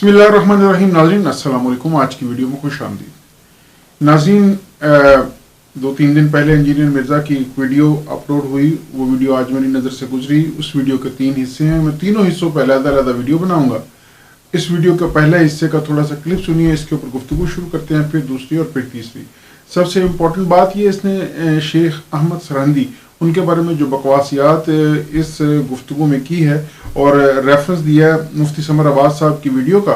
बिस्मिल्लाहिर्रहमानिर्रहीम। नाज़रीन अस्सलाम वालेकुम। आज की वीडियो में खुश आमदीद। नाज़रीन 2-3 दिन पहले इंजीनियर मिर्ज़ा की एक वीडियो अपलोड हुई। वो वीडियो आज मेरी नज़र से गुजरी। उस वीडियो के 3 हिस्से हैं। मैं तीनों हिस्सों पर अलग-अलग वीडियो बनाऊंगा। इस वीडियो के पहले हिस्से का थोड़ा सा क्लिप सुनिए, इसके ऊपर गुफ्तगू शुरू करते हैं, फिर दूसरी और फिर तीसरी। सबसे इम्पोर्टेंट बात ये, इसने शेख अहमद सरहंदी उनके बारे में जो बकवासियात इस गुफ्तगू में की है और रेफरेंस दिया है मुफ्ती समर अब्बास साहब की वीडियो का,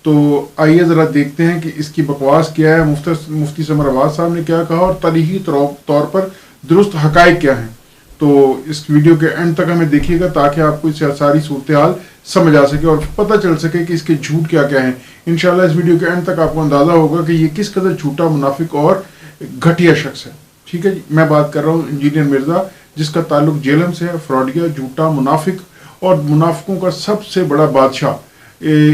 तो आइए ज़रा देखते हैं कि इसकी बकवास क्या है, मुफ्ती समर अब्बास साहब ने क्या कहा और तारीखी तौर पर दुरुस्त हकायक क्या हैं। तो इस वीडियो के एंड तक हमें देखिएगा ताकि आपको इस सारी सूरत हाल समझ आ सके और पता चल सके कि इसके झूठ क्या क्या हैं। इंशाल्लाह इस वीडियो के एंड तक आपको अंदाज़ा होगा कि ये किस कदर झूठा, मुनाफिक और घटिया शख्स है। ठीक है जी, मैं बात कर रहा हूँ इंजीनियर मिर्ज़ा, जिसका ताल्लुक जेलम से है। फ्रॉडिया, झूठा, मुनाफिक और मुनाफिकों का सबसे बड़ा बादशाह,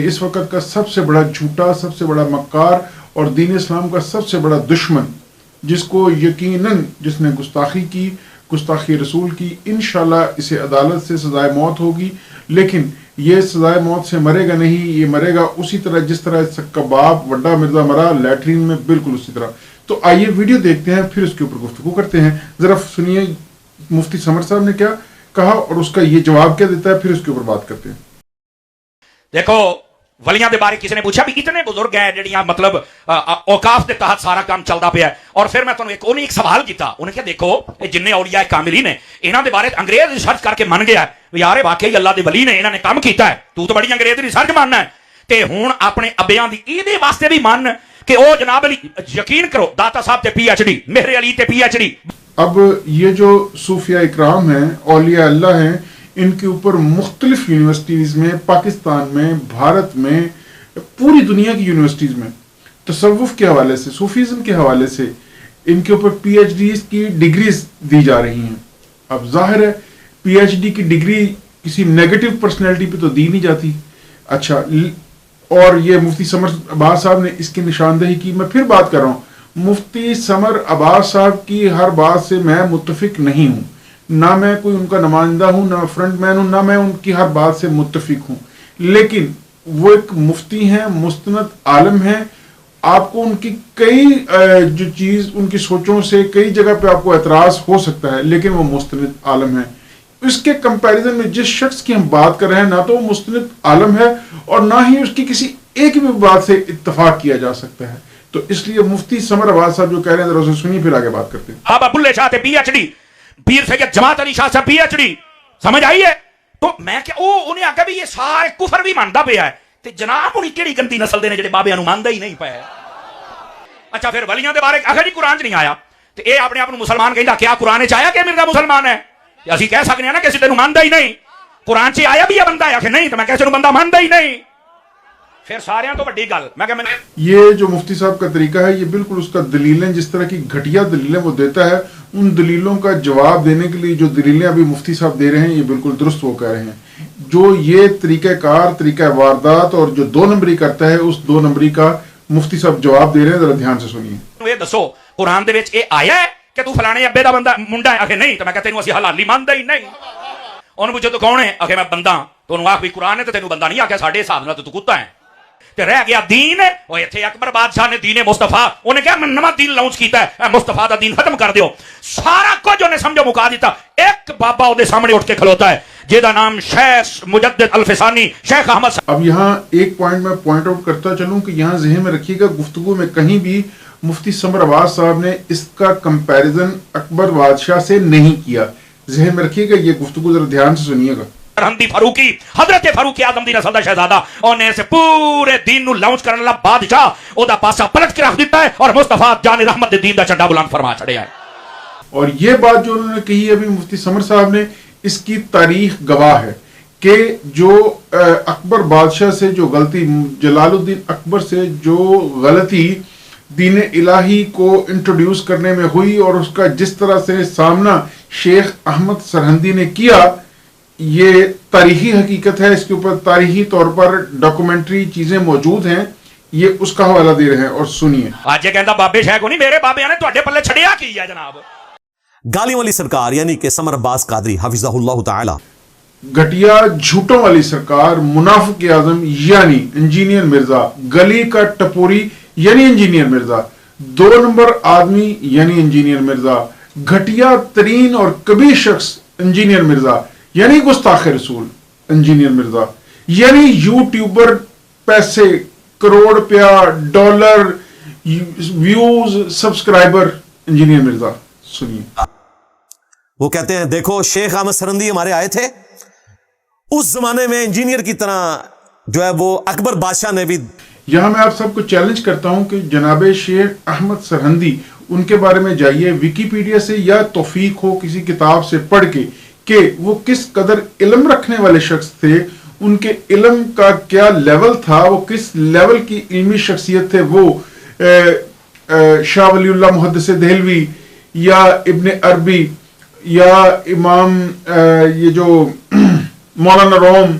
इस वक्त का सबसे बड़ा झूठा, सबसे बड़ा मक्कार और दीन इस्लाम का सबसे बड़ा दुश्मन, जिसको यकीनन जिसने गुस्ताखी की, गुस्ताखी रसूल की, इंशाल्लाह इसे अदालत से सजाए मौत होगी। लेकिन ये सजाए मौत से मरेगा नहीं, ये मरेगा उसी तरह जिस तरह इसका बाप वड्डा मिर्जा मरा, लैट्रीन में, बिल्कुल उसी तरह। तो आइए वीडियो देखते हैं, फिर उसके ऊपर गुफ्तगू करते हैं। जरा सुनिए मुफ्ती समर साहब ने क्या कहा और उसका ये जवाब क्या देता है, फिर उसके ऊपर बात करते हैं। देखो, वलियां दे बारे किसी ने पूछा भी कितने बुजुर्ग हैं ਜਿਹੜੀਆਂ मतलब औकाफ के तहत सारा काम चलता पिया। और फिर मैं ਤੁਹਾਨੂੰ एक सवाल किया। उन्हें क्या, देखो ये जिन्ने औलिया कामिली ने इन्हां दे बारे अंग्रेज रिसर्च करके मन गया यार ये वाकई अल्लाह दे वली ने, इन्हां ने काम किया है, तू तो बड़ी अंग्रेज रिसर्च मानना है ते हुण अपने अब्बियां दी इहदे वास्ते भी मान कि ओ जनाब अली यकीन करो दाता साहब ते PhD, मेहरे अली ते PhD। अब ये जो सूफिया इकराम हैं, औलिया अल्लाह हैं, इनके ऊपर मुख्तलिफ यूनिवर्सिटीज़ में, पाकिस्तान में, भारत में, पूरी दुनिया की यूनिवर्सिटीज़ में तसव्वुफ के हवाले से, सूफीज़म के हवाले से इनके ऊपर PhD की डिग्रीज दी जा रही हैं। अब जाहिर है PhD की डिग्री किसी नेगेटिव पर्सनैलिटी पे तो दी नहीं जाती। अच्छा, और ये मुफ्ती समर अब्बास साहब ने इसकी निशानदेही की। मैं फिर बात कर रहा हूँ, मुफ्ती समर अब्बास साहब की हर बात से मैं मुत्तफिक नहीं हूँ, ना मैं कोई उनका नुमाइंदा हूँ, ना फ्रंट मैन हूँ, ना मैं उनकी हर बात से मुत्तफिक हूँ। लेकिन वो एक मुफ्ती हैं, मुस्तनद आलम हैं। आपको उनकी कई जो चीज़, उनकी सोचों से कई जगह पे आपको एतराज़ हो सकता है, लेकिन वो मुस्तनद आलम है। इसके कंपैरिजन में जिस शख्स की हम बात कर रहे हैं, ना तो वो मुस्तनद आलम है और ना ही उसकी किसी एक भी बात से इत्तफाक किया जा सकता है। तो इसलिए मुफ्ती समर अब्बास साहब जो कह रहे हैं, जरा उसे सुनिए, फिर आगे बात करते हैं। आप अब्दुल्ला शाह थे PhD, पीर सैयद जमात अली शाह साहब PhD, समझ आई है? तो मैं क्या उन्हें आखिया भी ये सारे कुफर भी मानता पिया है, ते जनाब हुणी केड़ी गंदी नस्ल दे ने जेड़े बाबियां नूं मानदा ही नहीं पाया। अच्छा, फिर वलियां दे बारे आखिया जी कुरान च नहीं आया, ते ये अपने आप नूं मुसलमान कहंदा, क्या कुरान च आया कि मिर्जा मुसलमान है? ਅਸੀਂ कह सकते हैं ना किसी तेन मानता ही नहीं। कुरान च आया भी है बंदा है कि नहीं, तो मैं किसी बंदा मानता ही नहीं। फिर सारियां तो बड़ी गल मैं कहना, ये जो मुफ्ती साहब का तरीका है, ये बिल्कुल उसका दलीलें, जिस तरह की घटिया दलीलें वो देता है, उन दलीलों का जवाब देने के लिए जो दलीलें अभी मुफ्ती साहब दे रहे हैं, ये बिल्कुल दुरुस्त वो कह रहे हैं। जो ये तरीक़ाकार, तरीका वारदात और जो 2 नंबरी करता है, उस 2 नंबरी का मुफ्ती साहब जवाब दे रहे हैं। जरा ध्यान से सुनिए। ये दसो कुरान दे विच ये आया है कि तू फलाने अब्बे दा बंदा मुंडा है? आखे नहीं, तो मैं कहते तेनू असीं हलाली मानदा ही नहीं। उन्होंने पूछो तो कौन है? आखे मैं बंदा। तो उन्होंने आख भी कुरान है तो तेनू बंदा नहीं आख्या, साडे हिसाब नाल तू कुत्ता है। ते रह गया दीन। ओए इत्थे अकबर बादशाह ने दीन मुस्तफा, उन्हें क्या नवा दीन लॉन्च कीता है, मुस्तफा दा दीन खत्म कर दियो। सारा कुछ उन्हें समझो मुका दिता। एक बाबा उहदे सामने उठ के खलोता है जिहदा नाम शेख मुजद्दिद अल-फिसानी, शेख अहमद। अब यहाँ एक पॉइंट मैं पॉइंट आउट करता चलूं कि यहाँ ज़हन में रखिएगा, गुफ्तगू में कहीं भी मुफ्ती समर अब्बास साहब ने इसका कंपैरिजन अकबर बादशाह से नहीं किया। ज़हन में रखिएगा, ये गुफ्तगू जरा ध्यान से सुनिएगा। फारूकी, हजरत फारूकी आदम दी नस्ल दा शहजादा, उन्हें से पूरे दीन नु लॉन्च करने वाला बादशाह ओदा पासा पलट के रख दिता है और मुस्तफा जान रहमत दे दीन दा झंडा बुलंद फरमा छड़िया है। और ये बात जो उन्होंने कही अभी मुफ्ती समर साहब ने, इसकी तारीख गवाह है कि जो अकबर बादशाह से जो गलती, जलालुद्दीन अकबर से जो गलती दीन इलाही को इंट्रोड्यूस करने में हुई और उसका जिस तरह से सामना शेख अहमद सरहंदी ने किया, ये तारीखी हकीकत है। इसके ऊपर तारीखी तौर पर डॉक्यूमेंट्री चीजें मौजूद हैं, ये उसका हवाला दे रहे हैं और सुनिए। आज ये कहता बाबे शेख नहीं, मेरे बाबे ने तुहाडे पल्ले छड़िया की है जनाब। गालियों वाली सरकार यानी कि समर अब्बास कादरी हफिज़हुल्लाह ताला घटिया झूठों वाली सरकार, मुनाफिक आजम यानी इंजीनियर मिर्जा, गली का टपोरी यानी इंजीनियर मिर्जा, 2 नंबर आदमी यानी इंजीनियर मिर्जा, घटिया तरीन और कबीर शख्स इंजीनियर मिर्जा यानी गुस्ताख रसूल इंजीनियर मिर्जा, यानी यूट्यूबर, पैसे, करोड़ रुपया, dollar, views, subscriber engineer Mirza. सुनिए, वो कहते हैं देखो शेख अहमद सरहंदी हमारे आए थे, उस जमाने में इंजीनियर की तरह जो है वो अकबर बादशाह ने भी। यहां मैं आप सबको चैलेंज करता हूं कि जनाब शेख अहमद सरहंदी, उनके बारे में जाइए विकिपीडिया से या तौफीक हो किसी किताब से पढ़ के कि वो किस कदर इल्म रखने वाले शख्स थे, उनके इल्म का क्या लेवल था, वो किस लेवल की इल्मी शख्सियत थे। वो शाह वलीउल्लाह मुहद्दिस देहलवी या इब्न अरबी या इमाम ये जो मौलाना रोम,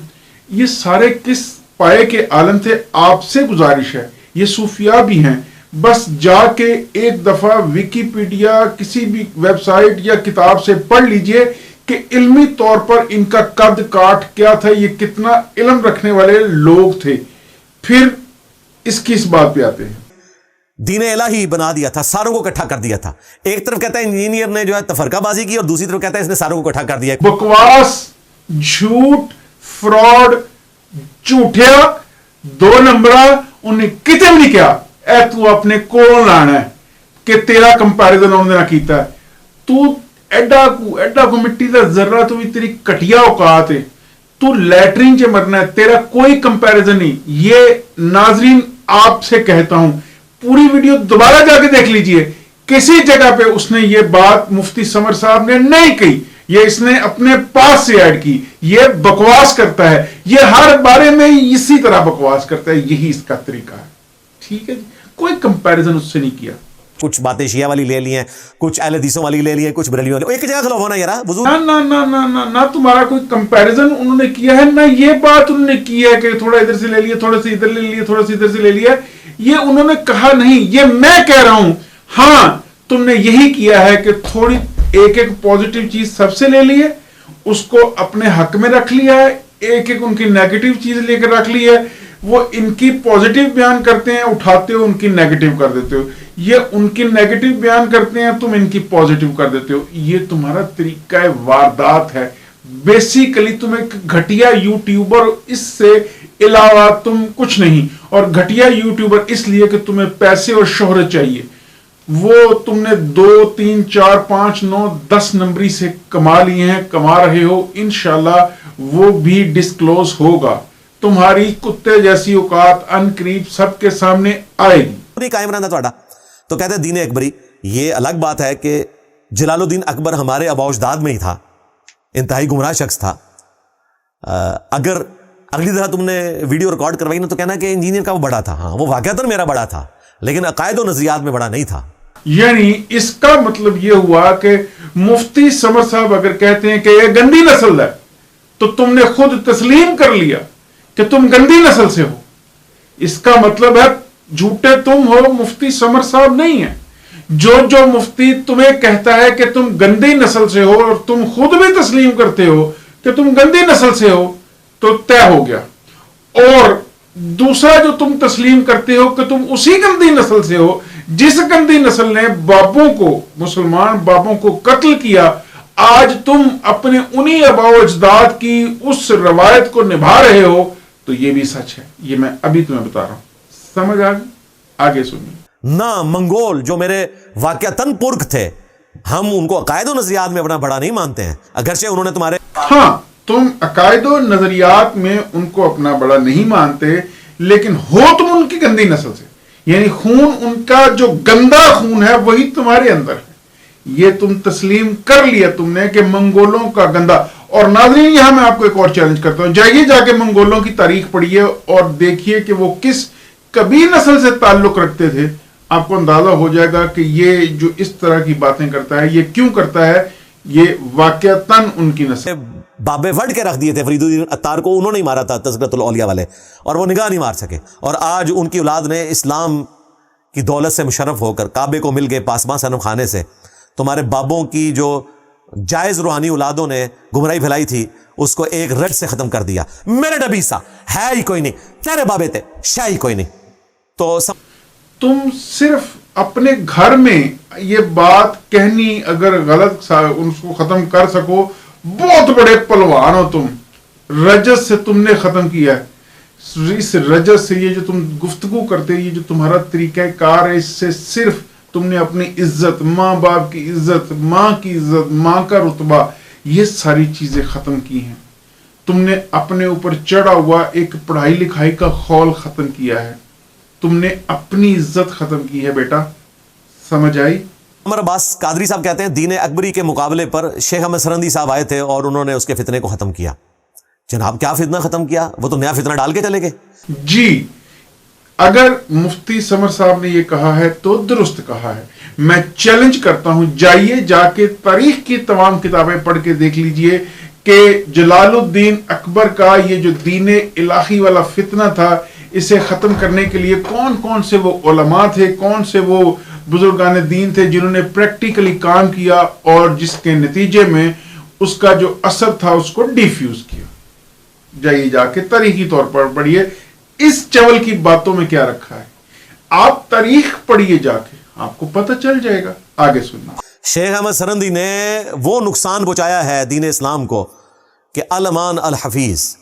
ये सारे किस पाए के आलम थे। आपसे गुजारिश है, ये सूफिया भी हैं, बस जाके एक दफा विकिपीडिया किसी भी वेबसाइट या किताब से पढ़ लीजिए कि इल्मी तौर पर इनका कद काठ क्या था, ये कितना इल्म रखने वाले लोग थे। फिर इसकी इस बात पे आते हैं, दीन इलाही बना दिया था, सारों को इकट्ठा कर दिया था। एक तरफ कहता है इंजीनियर ने जो है तफरकाबाजी की और दूसरी तरफ कहता है इसने सारों को इकट्ठा कर दिया। बकवास, झूठ, फ्रॉड, झूठिया, 2 नंबरा, उन्हें किते भी नहीं किया ए तू अपने कोल लाना है कि तेरा कंपैरिजन उन्होंने कीता है। तू एडा को मिट्टी का जर्रा, तो भी तेरी कटिया औकात है, तू लैटरिन च मरना है, तेरा कोई कंपैरिजन नहीं। ये नाजरीन आपसे कहता हूं, पूरी वीडियो दोबारा जाके देख लीजिए, किसी जगह पे उसने ये बात मुफ्ती समर साहब ने नहीं कही, ये इसने अपने पास से ऐड की। ये बकवास करता है, ये हर बारे में इसी तरह बकवास करता है, यही इसका तरीका है। ठीक है जी, कोई कंपैरिजन उससे नहीं किया। कुछ बातें शिया वाली ले ली हैं, कुछ अहले हदीसों वाली ले ली हैं, कुछ बरेलवी वाली। एक जगह खिलाफ होना यार बुजुर्ग। ना ना ना ना ना ना तुम्हारा कोई कंपैरिजन उन्होंने किया है, ना ये बात उन्होंने की है कि थोड़ा इधर से ले लिया, थोड़ा सा इधर ले लिया, थोड़ा सा इधर से ले लिया। ये उन्होंने कहा नहीं, ये मैं कह रहा हूं। हां, तुमने यही किया है कि थोड़ी एक पॉजिटिव चीज सबसे ले ली है, उसको अपने हक में रख लिया है, एक उनकी नेगेटिव चीज लेकर रख ली है। वो इनकी पॉजिटिव बयान करते हैं, उठाते हो उनकी नेगेटिव कर देते हो। ये उनकी नेगेटिव बयान करते हैं, तुम इनकी पॉजिटिव कर देते हो। ये तुम्हारा तरीका वारदात है। बेसिकली तुम एक घटिया यूट्यूबर, इससे अलावा तुम कुछ नहीं। और घटिया यूट्यूबर इसलिए कि तुम्हें पैसे और शोहरत चाहिए। वो तुमने 2, 3, 4, 5, 9, 10 नंबरी से कमा लिए हैं, कमा रहे हो। इंशाल्लाह वो भी डिस्क्लोज होगा। तुम्हारी कुत्ते जैसी औकात अनकरीब सबके सामने आएगी। नहीं कायम रहना ਤੁਹਾਡਾ। तो कहते हैं दीन अकबरी। ये अलग बात है कि जलालुद्दीन अकबर हमारे आबाउजदाद में ही था, इंतहाई गुमराह शख्स था। अगर अगली दफा तुमने वीडियो रिकॉर्ड करवाई ना तो कहना कि इंजीनियर का वो बड़ा था। हाँ, वो वाकईतन मेरा बड़ा था, लेकिन अकायद और नजरियात में बड़ा नहीं था। यानी इसका मतलब यह हुआ कि मुफ्ती समर साहब अगर कहते हैं कि यह गंदी नस्ल है, तो तुमने खुद तस्लीम कर लिया कि तुम गंदी नस्ल से हो। इसका मतलब है झूठे तुम हो, मुफ्ती समर साहब नहीं है। जो मुफ्ती तुम्हें कहता है कि तुम गंदी नस्ल से हो और तुम खुद भी तस्लीम करते हो कि तुम गंदी नस्ल से हो, तो तय हो गया। और दूसरा जो तुम तस्लीम करते हो कि तुम उसी गंदी नस्ल से हो जिस गंदी नस्ल ने बापों को, मुसलमान बापों को कत्ल किया। आज तुम अपने उन्हीं आबाओ अजदाद की उस रवायत को निभा रहे हो, तो ये भी सच है। ये मैं अभी तुम्हें बता रहा हूं, समझ आ गई? आगे सुनिए। ना मंगोल जो मेरे वाकयातन पुरख थे, हम उनको अकायद और नजरियात में अपना बड़ा नहीं मानते हैं, अगरचे उन्होंने तुम्हारे। हाँ, तुम अकायद और नजरियात में उनको अपना बड़ा नहीं मानते, लेकिन हो तुम उनकी गंदी नस्ल से। यानी खून उनका जो गंदा खून है वही तुम्हारे अंदर है। ये तुम तस्लीम कर लिया तुमने कि मंगोलों का गंदा। और नाज़रीन, यहां मैं आपको एक और चैलेंज करता हूं, जाइए जाके मंगोलों की तारीख पढ़िए और देखिए कि वो किस कबीर नस्ल से ताल्लुक रखते थे। आपको अंदाजा हो जाएगा कि ये जो इस तरह की बातें करता है, ये क्यों करता है। ये वाकयातन उनकी नस्ल। बाबे वड के रख दिए थे फरीदुद्दीन अत्तार को, उन्होंने ही मारा था तज़किरतुल औलिया वाले, और वो निगाह नहीं मार सके। और आज उनकी औलाद ने इस्लाम की दौलत से मुशर्रफ होकर काबे को मिल गए पासमा सनम खाने से। तुम्हारे बाबों की जो جائز روحانی اولادوں نے گمراہی پھیلائی تھی اس کو ایک رٹ سے ختم کر دیا. میرے نبی سا ہے ہی کوئی نہیں, تیرے بابے تھے شاہ ہی کوئی نہیں. تو تم صرف اپنے گھر میں یہ بات کہنی اگر غلط اس کو ختم کر سکو, بہت بڑے پلوان ہو تم. رجس سے تم نے ختم کیا ہے. اس رجس سے یہ جو تم گفتگو کرتے, یہ جو تمہارا طریقہ کار ہے, اس سے صرف تم نے اپنی عزت, ماں باپ کی عزت, ماں کی عزت, ماں کا رتبہ, یہ ساری چیزیں ختم کی ہیں. تم نے اپنے اوپر چڑھا ہوا ایک پڑھائی لکھائی کا خول ختم کیا ہے. تم نے اپنی عزت ختم کی ہے بیٹا. سمجھ آئی؟ عمر عباس قادری صاحب کہتے ہیں دین اکبری کے مقابلے پر شیخ احمد سرندی صاحب آئے تھے اور انہوں نے اس کے فتنے کو ختم کیا. جناب کیا فتنہ ختم کیا؟ وہ تو نیا فتنہ ڈال کے چلے گئے. جی, اگر مفتی سمر صاحب نے یہ کہا ہے تو درست کہا ہے. میں چیلنج کرتا ہوں, جائیے جا کے تاریخ کی تمام کتابیں پڑھ کے دیکھ لیجئے کہ جلال الدین اکبر کا یہ جو دین الہی والا فتنہ تھا, اسے ختم کرنے کے لیے کون کون سے وہ علماء تھے, کون سے وہ بزرگان دین تھے جنہوں نے پریکٹیکلی کام کیا اور جس کے نتیجے میں اس کا جو اثر تھا اس کو ڈیفیوز کیا. جائیے جا کے تاریخی طور پر پڑھیے اس چول کی باتوں میں کیا رکھا ہے. آپ تاریخ پڑھیے جا کے, آپ کو پتہ چل جائے گا. آگے سننا. شیخ احمد سرندی نے وہ نقصان پہنچایا ہے دین اسلام کو کہ الامان الحفیظ.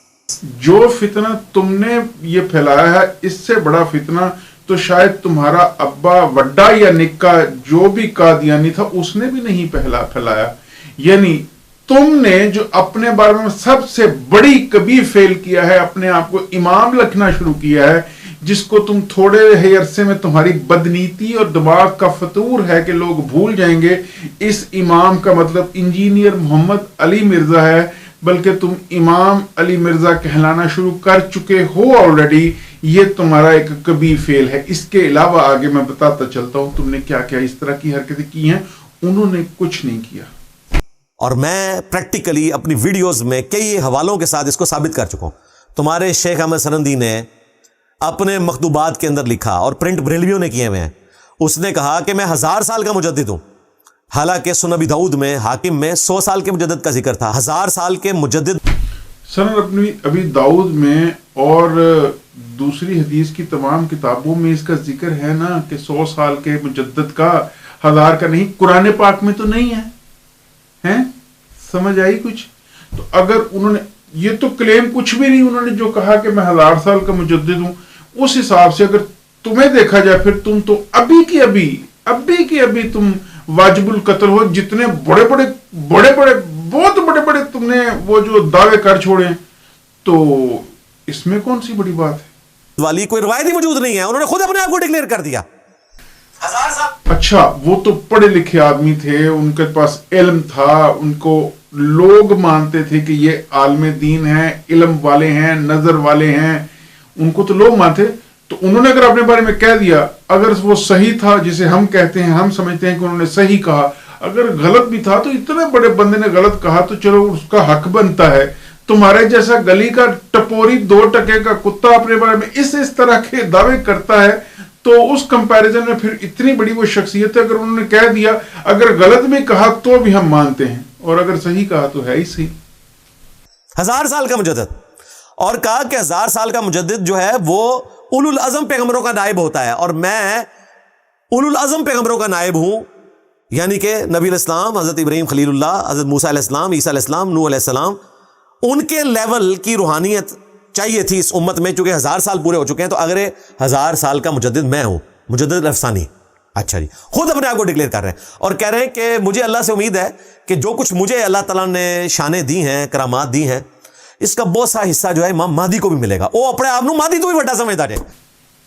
جو فتنہ تم نے یہ پھیلایا ہے, اس سے بڑا فتنہ تو شاید تمہارا ابا وڈا یا نکا جو بھی قادیانی تھا اس نے بھی نہیں پھیلایا. یعنی تم نے جو اپنے بارے میں سب سے بڑی کبھی فیل کیا ہے, اپنے آپ کو امام لکھنا شروع کیا ہے, جس کو تم تھوڑے ہی عرصے میں تمہاری بدنیتی اور دماغ کا فطور ہے کہ لوگ بھول جائیں گے اس امام کا مطلب انجینئر محمد علی مرزا ہے, بلکہ تم امام علی مرزا کہلانا شروع کر چکے ہو آلریڈی. یہ تمہارا ایک کبھی فیل ہے. اس کے علاوہ آگے میں بتاتا چلتا ہوں تم نے کیا کیا اس طرح کی حرکتیں کی ہیں. انہوں نے کچھ نہیں کیا. اور میں پریکٹیکلی اپنی ویڈیوز میں کئی حوالوں کے ساتھ اس کو ثابت کر چکا ہوں. تمہارے شیخ احمد سرندی نے اپنے مکتوبات کے اندر لکھا اور پرنٹ بریلویوں نے کیے ہوئے ہیں. اس نے کہا کہ میں 1000 سال کا مجدد ہوں, حالانکہ سنن ابی داؤد میں حاکم میں 100 سال کے مجدد کا ذکر تھا. 1000 سال کے مجدد سنن ابی داؤد میں اور دوسری حدیث کی تمام کتابوں میں اس کا ذکر ہے نا کہ 100 سال کے مجدد کا, 1000 کا نہیں. قرآن پاک میں تو نہیں ہے. ہیں سمجھ آئی کچھ؟ تو اگر انہوں نے یہ تو کلیم کچھ بھی نہیں, انہوں نے جو کہا کہ میں 1000 سال کا مجدد ہوں, اس حساب سے اگر تمہیں دیکھا جائے پھر تم تو ابھی کی ابھی تم واجب القتل ہو. جتنے بڑے بڑے تم نے وہ جو دعوے کر چھوڑے ہیں, تو اس میں کون سی بڑی بات ہے؟ والی کوئی روایت ہی موجود نہیں ہے, انہوں نے خود اپنے آپ کو ڈکلیئر کر دیا. اچھا, وہ تو پڑھے لکھے آدمی تھے, ان کے پاس علم تھا, ان کو لوگ مانتے تھے کہ یہ عالم دین ہیں, علم والے ہیں, نظر والے ہیں, ان کو تو لوگ مانتے. تو انہوں نے اگر اپنے بارے میں کہہ دیا, اگر وہ صحیح تھا جسے ہم کہتے ہیں, ہم سمجھتے ہیں کہ انہوں نے صحیح کہا, اگر غلط بھی تھا تو اتنے بڑے بندے نے غلط کہا تو چلو اس کا حق بنتا ہے. تمہارے جیسا گلی کا ٹپوری 2 ٹکے کا کتا اپنے بارے میں اس طرح کے دعوے کرتا ہے, تو اس کمپیریزن میں پھر اتنی بڑی وہ شخصیت ہے. اگر انہوں نے کہہ دیا, اگر غلط بھی کہا تو بھی ہم مانتے ہیں, اور اگر صحیح کہا تو ہے ہی صحیح. 1000 سال کا مجدد, اور کہا کہ 1000 سال کا مجدد جو ہے وہ اولو العزم پیغمبروں کا نائب ہوتا ہے, اور میں اولو العزم پیغمبروں کا نائب ہوں, یعنی کہ نبی علیہ السلام, حضرت ابراہیم خلیل اللہ, حضرت موسیٰ علیہ السلام, عیسیٰ علیہ السلام, نوح علیہ السلام, ان کے لیول کی روحانیت چاہیے تھی اس امت میں, چونکہ 1000 سال پورے ہو چکے ہیں. تو اگر 1000 سال کا مجدد میں ہوں, مجدد افسانی. اچھا جی, خود اپنے آپ کو ڈکلیئر کر رہے ہیں اور کہہ رہے ہیں کہ مجھے اللہ سے امید ہے کہ جو کچھ مجھے اللہ تعالیٰ نے شانیں دی ہیں, کرامات دی ہیں, اس کا بہت سا حصہ جو ہے امام مہدی کو بھی ملے گا. وہ اپنے آپ کو مہدی تو بھی بڑا سمجھتا ہے.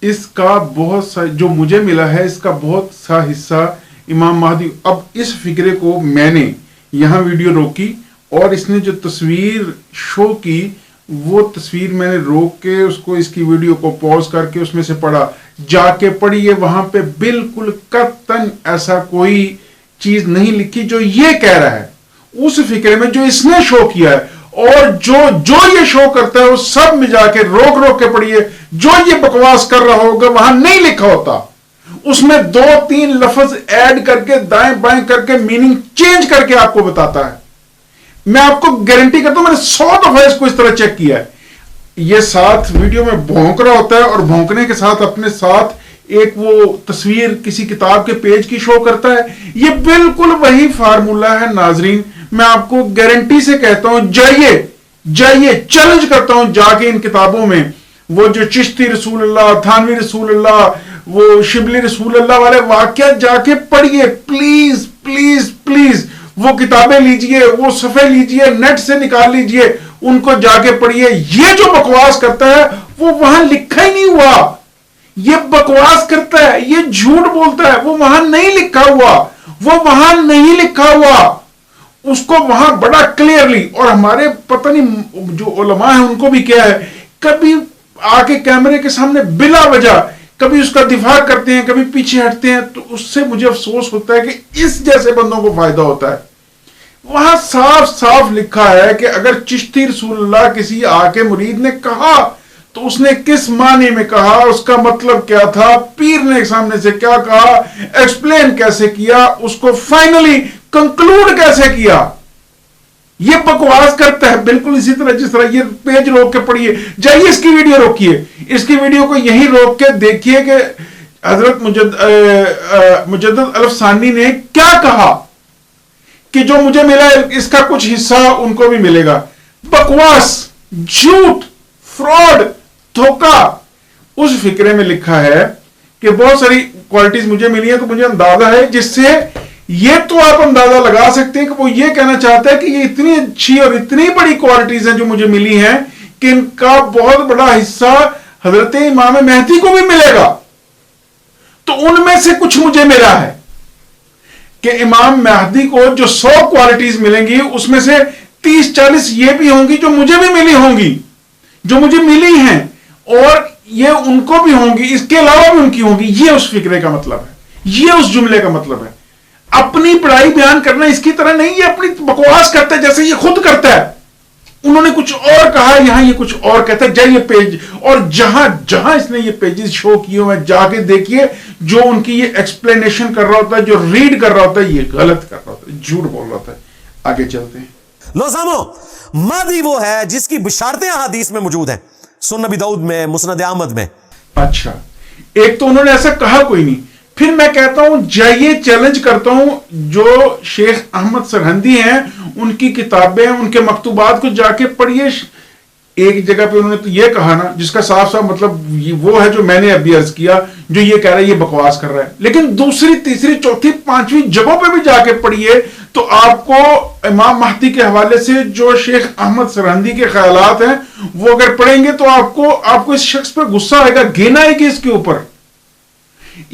اس کا بہت سا جو مجھے ملا ہے, اس کا بہت سا حصہ امام مہدی. اب اس فکرے کو میں نے یہاں ویڈیو روکی, اور اس نے جو تصویر شو کی, وہ تصویر میں نے روک کے اس کو, اس کی ویڈیو کو پوز کر کے اس میں سے پڑھا. جا کے پڑھیے, وہاں پہ بالکل قطعاً ایسا کوئی چیز نہیں لکھی جو یہ کہہ رہا ہے. اس فکرے میں جو اس نے شو کیا ہے اور جو یہ شو کرتا ہے, وہ سب میں جا کے روک کے پڑھیے. جو یہ بکواس کر رہا ہوگا وہاں نہیں لکھا ہوتا. اس میں 2-3 لفظ ایڈ کر کے دائیں بائیں کر کے میننگ چینج کر کے آپ کو بتاتا ہے. میں آپ کو گارنٹی کرتا ہوں میں نے 100 دفعہ اس کو اس طرح چیک کیا ہے. یہ ساتھ ویڈیو میں بھونک رہا ہوتا ہے اور بھونکنے کے ساتھ اپنے ساتھ ایک وہ تصویر کسی کتاب کے پیج کی شو کرتا ہے. یہ بالکل وہی فارمولا ہے ناظرین. میں آپ کو گارنٹی سے کہتا ہوں جائیے چیلنج کرتا ہوں جا کے ان کتابوں میں وہ جو چشتی رسول اللہ، تھانوی رسول اللہ، وہ شبلی رسول اللہ والے واقعات جا کے پڑھیے پلیز پلیز پلیز. وہ کتابیں لیجئے، وہ صفحے لیجئے، نیٹ سے نکال لیجئے، ان کو جا کے پڑھیے. یہ جو بکواس کرتا ہے وہ وہاں لکھا ہی نہیں ہوا. یہ بکواس کرتا ہے، یہ جھوٹ بولتا ہے، وہ وہاں نہیں لکھا ہوا، وہ وہاں نہیں لکھا ہوا. اس کو وہاں بڑا کلیئرلی، اور ہمارے پتہ نہیں جو علماء ہیں ان کو بھی کیا ہے، کبھی آ کے کیمرے کے سامنے بلا وجہ کبھی اس کا دفاع کرتے ہیں، کبھی پیچھے ہٹتے ہیں. تو اس سے مجھے افسوس ہوتا ہے کہ اس جیسے بندوں کو فائدہ ہوتا ہے. وہاں صاف صاف لکھا ہے کہ اگر چشتی رسول اللہ کسی آ کے مرید نے کہا تو اس نے کس معنی میں کہا، اس کا مطلب کیا تھا، پیر نے سامنے سے کیا کہا، ایکسپلین کیسے کیا، اس کو فائنلی کنکلوڈ کیسے کیا. یہ بکواس کرتا ہے بالکل اسی طرح جس طرح یہ پیج روک کے پڑھیے. جائیے اس کی ویڈیو روکیے، اس کی ویڈیو کو یہی روک کے دیکھیے کہ حضرت مجدد الف ثانی نے کیا کہا کہ جو مجھے ملا اس کا کچھ حصہ ان کو بھی ملے گا. بکواس، جھوٹ، فراڈ، دھوکہ. اس فکرے میں لکھا ہے کہ بہت ساری کوالٹیز مجھے ملی ہیں تو مجھے اندازہ ہے، جس سے یہ تو آپ اندازہ لگا سکتے ہیں کہ وہ یہ کہنا چاہتا ہے کہ یہ اتنی اچھی اور اتنی بڑی کوالٹیز ہیں جو مجھے ملی ہیں کہ ان کا بہت بڑا حصہ حضرت امام مہدی کو بھی ملے گا. تو ان میں سے کچھ مجھے ملا ہے کہ امام مہدی کو جو 100 کوالٹیز ملیں گی اس میں سے 30-40 یہ بھی ہوں گی جو مجھے بھی ملی ہوں گی، جو مجھے ملی ہیں، اور یہ ان کو بھی ہوں گی، اس کے علاوہ بھی ان کی ہوں گی. یہ اس فکرے کا مطلب ہے، یہ اس جملے کا مطلب ہے. اپنی بڑائی بیان کرنا اس کی طرح نہیں، یہ اپنی بکواس کرتا ہے جیسے یہ خود کرتا ہے. انہوں نے کچھ اور کہا، یہاں یہ کچھ اور کہتا ہے. جائیے پیج، اور جہاں جہاں اس نے یہ پیجز شو کیے ہوئے جا کے دیکھیے، جو ان کی یہ ایکسپلینیشن کر رہا ہوتا ہے، جو ریڈ کر رہا ہوتا ہے، یہ غلط کر رہا ہوتا ہے، جھوٹ بول رہا ہوتا ہے. آگے چلتے ہیں. لو سامو، مہدی وہ ہے جس کی بشارتیں احادیث میں موجود ہیں، سنن نبی داؤد میں، مسند احمد میں. اچھا، ایک تو انہوں نے ایسا کہا کوئی نہیں. پھر میں کہتا ہوں جائیے چیلنج کرتا ہوں جو شیخ احمد سرہندی ہیں ان کی کتابیں، ان کے مکتوبات کو جا کے پڑھیے. ایک جگہ پہ انہوں نے تو یہ کہا نا جس کا صاف صاف مطلب وہ ہے جو میں نے ابھی عرض کیا، جو یہ کہہ رہا ہے یہ بکواس کر رہا ہے. لیکن دوسری تیسری چوتھی پانچویں جگہوں پہ بھی جا کے پڑھیے تو آپ کو امام مہدی کے حوالے سے جو شیخ احمد سرہندی کے خیالات ہیں وہ اگر پڑھیں گے تو آپ کو اس شخص پہ غصہ آئے گا، گھن آئے گی اس کے اوپر.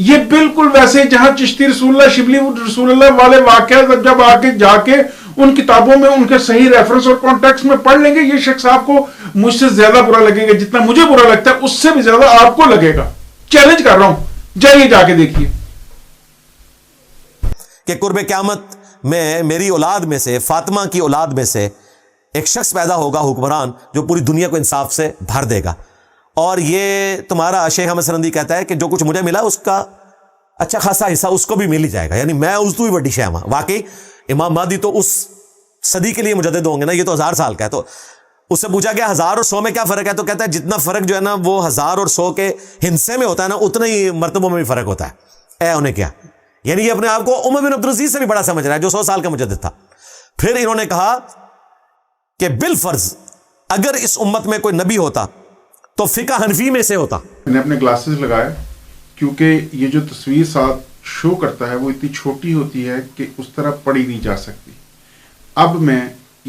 یہ بالکل ویسے جہاں چشتی رسول اللہ، شبلی رسول اللہ والے واقعات جب آگے جا کے ان کتابوں میں ان کے صحیح ریفرنس اور کانٹیکسٹ میں پڑھ لیں گے، یہ شخص آپ کو مجھ سے زیادہ برا لگے گا. جتنا مجھے برا لگتا ہے اس سے بھی زیادہ آپ کو لگے گا. چیلنج کر رہا ہوں، جائیے جا کے دیکھیے کہ قرب قیامت میں میری اولاد میں سے، فاطمہ کی اولاد میں سے ایک شخص پیدا ہوگا حکمران جو پوری دنیا کو انصاف سے بھر دے گا. اور یہ تمہارا شیخ احمد سرہندی کہتا ہے کہ جو کچھ مجھے ملا اس کا اچھا خاصا حصہ اس کو بھی مل ہی جائے گا. یعنی میں اس تو بھی بڑی شے. واقعی امام مہدی تو اس صدی کے لیے مجدد ہوں گے نا، یہ تو 1000 سال کا ہے. تو اس سے پوچھا گیا 1000 اور 100 میں کیا فرق ہے، تو کہتا ہے جتنا فرق جو ہے نا وہ 1000 اور 100 کے ہندسے میں ہوتا ہے نا، اتنا ہی مرتبوں میں بھی فرق ہوتا ہے. انہیں کیا، یعنی یہ اپنے آپ کو عمر بن عبدالعزیز سے بھی بڑا سمجھ رہا ہے جو 100 سال کا مجدد تھا. پھر انہوں نے کہا کہ بالفرض اگر اس امت میں کوئی نبی ہوتا تو فقہ حنفی میں سے ہوتا. میں نے اپنے گلاسز لگائے کیونکہ یہ جو تصویر ساتھ شو کرتا ہے وہ اتنی چھوٹی ہوتی ہے کہ اس طرح پڑھی نہیں جا سکتی. اب میں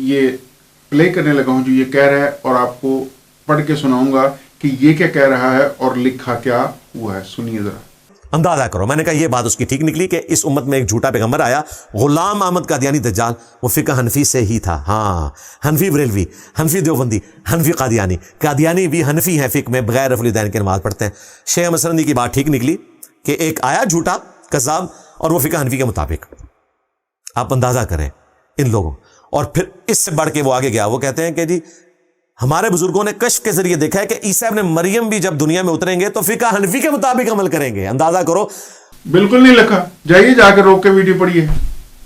یہ پلے کرنے لگا ہوں جو یہ کہہ رہا ہے اور آپ کو پڑھ کے سناؤں گا کہ یہ کیا کہہ رہا ہے اور لکھا کیا ہوا ہے. سنیے ذرا. اندازہ کرو، میں نے کہا یہ بات اس کی ٹھیک نکلی کہ اس امت میں ایک جھوٹا پیغمبر آیا، غلام احمد قادیانی دجال، وہ فقہ حنفی سے ہی تھا. ہاں، حنفی بریلوی، حنفی دیوبندی، حنفی قادیانی بھی حنفی ہیں، فقہ میں بغیر رفع الیدین کے نماز پڑھتے ہیں. شیخ احمد سرہندی کی بات ٹھیک نکلی کہ ایک آیا جھوٹا کذاب اور وہ فقہ حنفی کے مطابق. آپ اندازہ کریں ان لوگوں. اور پھر اس سے بڑھ کے وہ آگے گیا، وہ کہتے ہیں کہ جی ہمارے بزرگوں نے کشف کے ذریعے دیکھا ہے کہ عیسیٰ ابن مریم بھی جب دنیا میں اتریں گے تو فقہ حنفی کے مطابق عمل کریں گے. اندازہ کرو बिल्कुल नहीं लिखा। जाइए जाकर रोक के वीडियो पढ़िए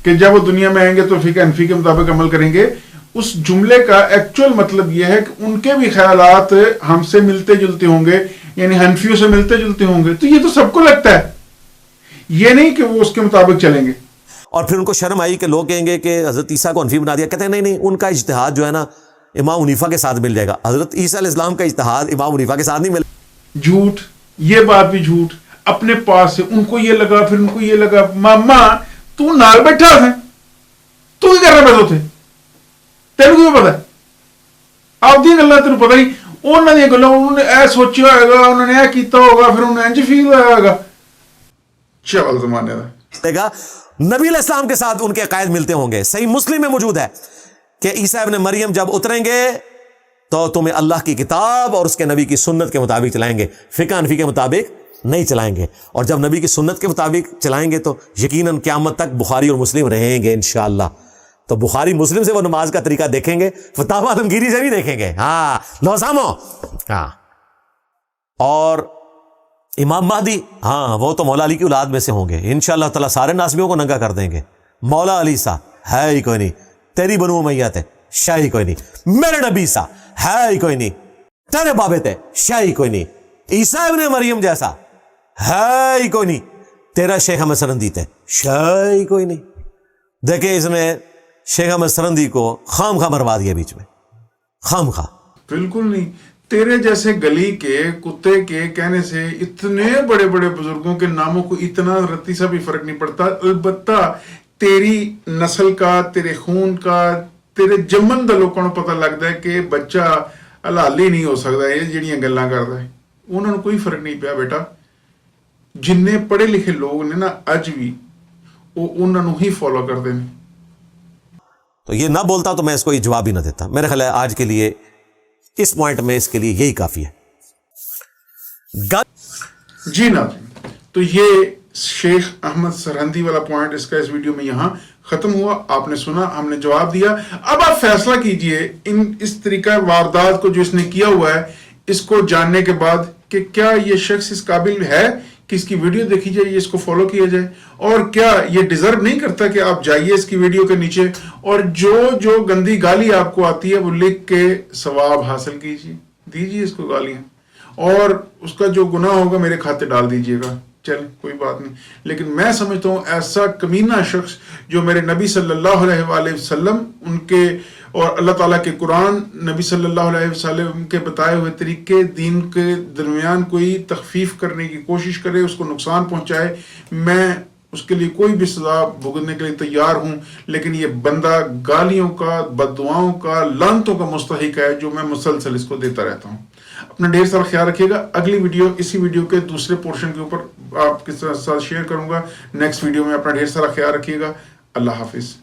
कि जब वो दुनिया में आएंगे तो फिक हनफी के मुताबिक अमल करेंगे। उस जुमले का एक्चुअल मतलब यह है कि उनके भी ख्यालात हमसे मिलते जुलते होंगे, यानी हनफियों से मिलते जुलते होंगे। तो ये तो सबको लगता है, ये नहीं कि वो उसके मुताबिक चलेंगे। और फिर उनको शर्म आई कि लोग कहेंगे कि हजरत ईसा को हनफी बना दिया। कहते हैं नहीं नहीं, उनका इज्तिहाद जो है ना इमाम हनीफा के साथ मिल जाएगा। हजरत ईसा अलैहिस्सलाम का इज्तिहाद इमाम हनीफा के साथ नहीं मिल। झूठ, ये बात भी झूठ। अपने पास से उनको ये लगा, फिर उनको ये लगा। मामा तू नाल बैठा है, तू ही कर रहा बैठो थे, तेन क्यों पता? आपदी गल्लां तेन पता ही, उन्होंने दी गल्लां उन्होंने ऐ सोचा होगा, उन्होंने ऐ कीता होगा, फिर उन्हें इंज फील होगा। चवल जमाने का नबी अलैहिस्सलाम के साथ उनके अकायद मिलते होंगे। सही मुस्लिम में मौजूद है कि ईसा इब्न मरियम जब उतरेंगे तो तुम्हें अल्लाह की किताब और उसके नबी की सुन्नत के मुताबिक चलाएंगे, फिक़ह हनफी के मुताबिक नहीं चलाएंगे। और जब नबी की सुन्नत के मुताबिक चलाएंगे तो यकीनन क़यामत तक बुखारी और मुस्लिम रहेंगे इंशाअल्लाह। तो बुखारी मुस्लिम से वो नमाज का तरीका देखेंगे, फतावा आलमगीरी से भी देखेंगे। हाँ लोसामो, हाँ। और इमाम महदी, हाँ वो तो मौला अली की औलाद में से होंगे इंशाअल्लाह ताला। सारे नासबियों को नंगा कर देंगे। मौला अली सा है ही कोई नहीं, तेरी बनु उमैया थे शाही कोई नहीं, मेरे नबी सा है ही कोई नहीं, तेरे बाबे थे शाही कोई नहीं, ईसा इब्ने मरियम जैसा है ही कोई नहीं, तेरा शेख अहमद सरंदी थे शाही कोई नहीं। देखे इसने शेख अहमद सरंदी को खाम खा मरवा दिया बीच में, खाम खा। बिल्कुल नहीं। तेरे जैसे गली के कुत्ते के कहने से इतने बड़े बड़े बुजुर्गों के नामों को इतना रत्ती सा भी फर्क नहीं पड़ता। अलबत्ता तेरी नस्ल का, तेरे खून का, तेरे जमन दा लोगों को पता लगता है कि बच्चा हलाली नहीं हो सकता। ये जिहड़ियां गल्लां करदा है उन्होंने कोई फर्क नहीं पिया बेटा। जिन्ने पढ़े लिखे लोग ने ना अज भी वो उन्होंने ही फॉलो करते हैं। तो ये ना बोलता तो मैं इसको ये जवाब ही ना देता। मेरे ख्याल है आज के लिए इस पॉइंट में इसके लिए यही काफी है। जी ना, तो ये शेख अहमद सरहंदी वाला पॉइंट इसका इस वीडियो में यहां खत्म हुआ। आपने सुना, हमने जवाब दिया। अब आप फैसला कीजिए इन इस तरीका वारदात को जो इसने किया हुआ है इसको जानने के बाद कि क्या ये शख्स इस काबिल है कि इसकी वीडियो देखी जाए, इसको फॉलो किया जाए, और क्या ये डिजर्व नहीं करता कि आप जाइए इसकी वीडियो के नीचे और जो जो गंदी गाली आपको आती है वो लिख के सवाब हासिल कीजिए, दीजिए इसको गालियां, और उसका जो गुनाह होगा मेरे खाते डाल दीजिएगा। चल कोई बात नहीं। लेकिन मैं समझता हूँ ऐसा कमीना शख्स जो मेरे नबी सल्लल्लाहु अलैहि वसल्लम उनके और अल्लाह ताला के कुरान, नबी सल्लल्लाहु अलैहि वसल्लम के बताए हुए तरीके दीन के दरमियान कोई तखफीफ करने की कोशिश करे, उसको नुकसान पहुंचाए, मैं उसके लिए कोई भी सजा भुगतने के लिए तैयार हूं। लेकिन ये बंदा गालियों का, बददुआओं का, लानतों का मुस्तहिक है जो मैं मुसलसल इसको देता रहता हूं। अपना ढेर सारा ख्याल रखिएगा। अगली वीडियो इसी वीडियो के दूसरे पोर्शन के ऊपर आपके साथ शेयर करूंगा नेक्स्ट वीडियो में। अपना ढेर सारा ख्याल रखिएगा। अल्लाह हाफिज।